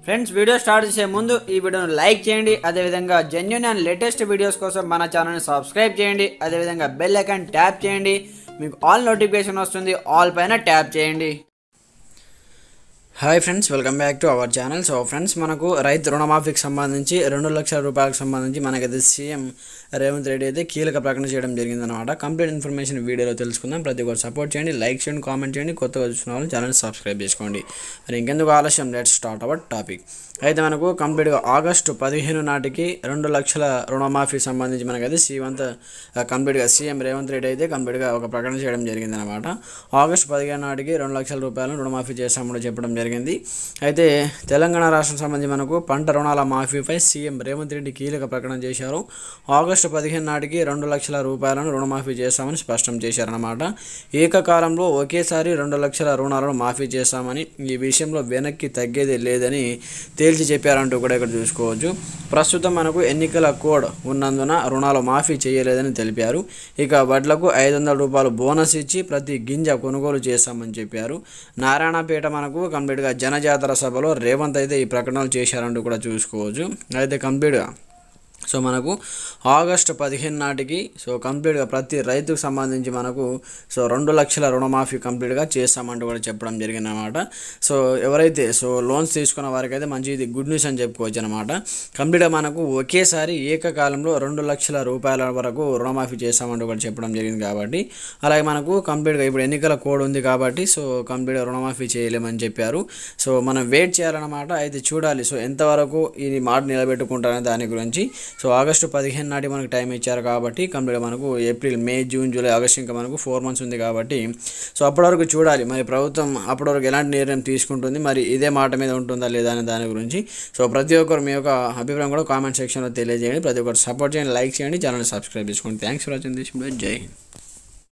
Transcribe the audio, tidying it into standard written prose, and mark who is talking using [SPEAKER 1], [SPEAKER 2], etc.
[SPEAKER 1] Friends video start చేసే ముందు ఈ వీడియోను లైక్ చేయండి. అదేవిధంగా జెన్యూన్ అండ్ లేటెస్ట్ వీడియోస్ కోసం మన ఛానల్ని సబ్స్క్రైబ్ చేయండి. అదేవిధంగా బెల్ ఐకాన్ ట్యాప్ చేయండి. మీకు ఆల్ నోటిఫికేషన్ వస్తుంది, ఆల్ పైన ట్యాప్ చేయండి. Hi friends, welcome back to our channel. So friends, మనకు రైతు రుణమాఫీకి సంబంధించి 2 లక్షల రూపాయలకు సంబంధించి మనకైతే సీఎం రేవంత్ రెడ్డి అయితే కీలక ప్రకటన చేయడం జరిగిందనమాట. కంప్లీట్ ఇన్ఫర్మేషన్ వీడియోలో తెలుసుకుందాం. ప్రతి ఒక్కరు సపోర్ట్ చేయండి, లైక్ చేయండి, కామెంట్ చేయండి. కొత్తగా చూసిన వాళ్ళు ఛానల్ సబ్స్క్రైబ్ చేసుకోండి. మరి ఇంకెందుకు ఆలస్యం, లెట్స్ స్టార్ట్ అవర్ టాపిక్. అయితే మనకు కంప్లీట్గా ఆగస్టు 15 నాటికి 2 లక్షల రుణమాఫీ సంబంధించి మనకైతే కంప్లీట్గా సీఎం రేవంత్ రెడ్డి అయితే కంప్లీట్గా ఒక ప్రకటన చేయడం జరిగిందనమాట. ఆగస్టు 15 నాటికి 2 లక్షల రూపాయలను రుణమాఫీ చేస్తామని చెప్పడం జరిగింది. అయితే తెలంగాణ రాష్ట్రం సంబంధించి మనకు పంట రుణాల మాఫీపై సీఎం రేవంత్ రెడ్డి కీలక ప్రకటన చేశారు. ఆగస్టు 15 నాటికి 2 లక్షల రూపాయలను రుణమాఫీ చేస్తామని స్పష్టం చేశారన్నమాట. ఏకకాలంలో ఒకేసారి 2 లక్షల రుణాలను మాఫీ చేస్తామని, ఈ విషయంలో వెనక్కి తగ్గేది లేదని తేల్చి చెప్పారంటూ కూడా ఇక్కడ చూసుకోవచ్చు. ప్రస్తుతం మనకు ఎన్నికల కోడ్ ఉన్నందున రుణాలు మాఫీ చేయలేదని తెలిపారు. ఇక వడ్లకు 500 రూపాయలు బోనస్ ఇచ్చి ప్రతి గింజ కొనుగోలు చేస్తామని చెప్పారు. నారాయణపేట మనకు కంప్లీట్గా జనజాతర సభలో రేవంత్ అయితే ఈ ప్రకటనలు చేశారంటూ కూడా చూసుకోవచ్చు. అయితే కంప్లీట్గా మనకు ఆగస్టు 15 నాటికి కంప్లీట్గా ప్రతి రైతుకు సంబంధించి మనకు 2 లక్షల రుణమాఫీ కంప్లీట్గా చేస్తామంటూ కూడా చెప్పడం జరిగిందన్నమాట. ఎవరైతే లోన్స్ తీసుకున్న వారికి అయితే మంచి ఇది గుడ్ న్యూస్ అని చెప్పుకోవచ్చు అనమాట. కంప్లీట్గా మనకు ఒకేసారి ఏకకాలంలో 2 లక్షల రూపాయల వరకు రుణమాఫీ చేస్తామంటూ కూడా చెప్పడం జరిగింది. కాబట్టి అలాగే మనకు కంప్లీట్గా ఇప్పుడు ఎన్నికల కోడ్ ఉంది కాబట్టి కంప్లీట్గా రుణమాఫీ చేయలేమని చెప్పారు. మనం వెయిట్ చేయాలన్నమాట. అయితే చూడాలి ఎంతవరకు ఈ మాట నిలబెట్టుకుంటారనే దాని గురించి. ఆగస్టు 15 నాటి మనకు టైం ఇచ్చారు కాబట్టి కంప్లీట్గా మనకు ఏప్రిల్, మే, జూన్, జూలై, ఆగస్టు ఇంకా మనకు 4 మంత్స్ ఉంది కాబట్టి అప్పటి వరకు చూడాలి మరి ప్రభుత్వం అప్పటి వరకు ఎలాంటి నిర్ణయం తీసుకుంటుంది, మరి ఇదే మాట మీద ఉంటుందా లేదా అనే దాని గురించి. ప్రతి ఒక్కరు మీ యొక్క అభిప్రాయం కూడా కామెంట్ సెక్షన్లో తెలియజేయండి. ప్రతి ఒక్కరు సపోర్ట్ చేయండి, లైక్ చేయండి, ఛానల్ సబ్స్క్రైబ్ చేసుకోండి. Thanks for watching this video. జై హింద్.